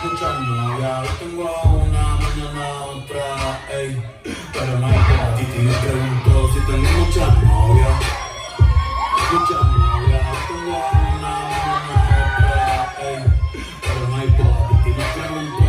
Muchas novias, hoy tengo una, mañana otra, ey. Pero no hay por ti, te pregunto si tengo muchas novias. Muchas novias, hoy tengo una, mañana otra, ey. Pero no hay por ti, te pregunto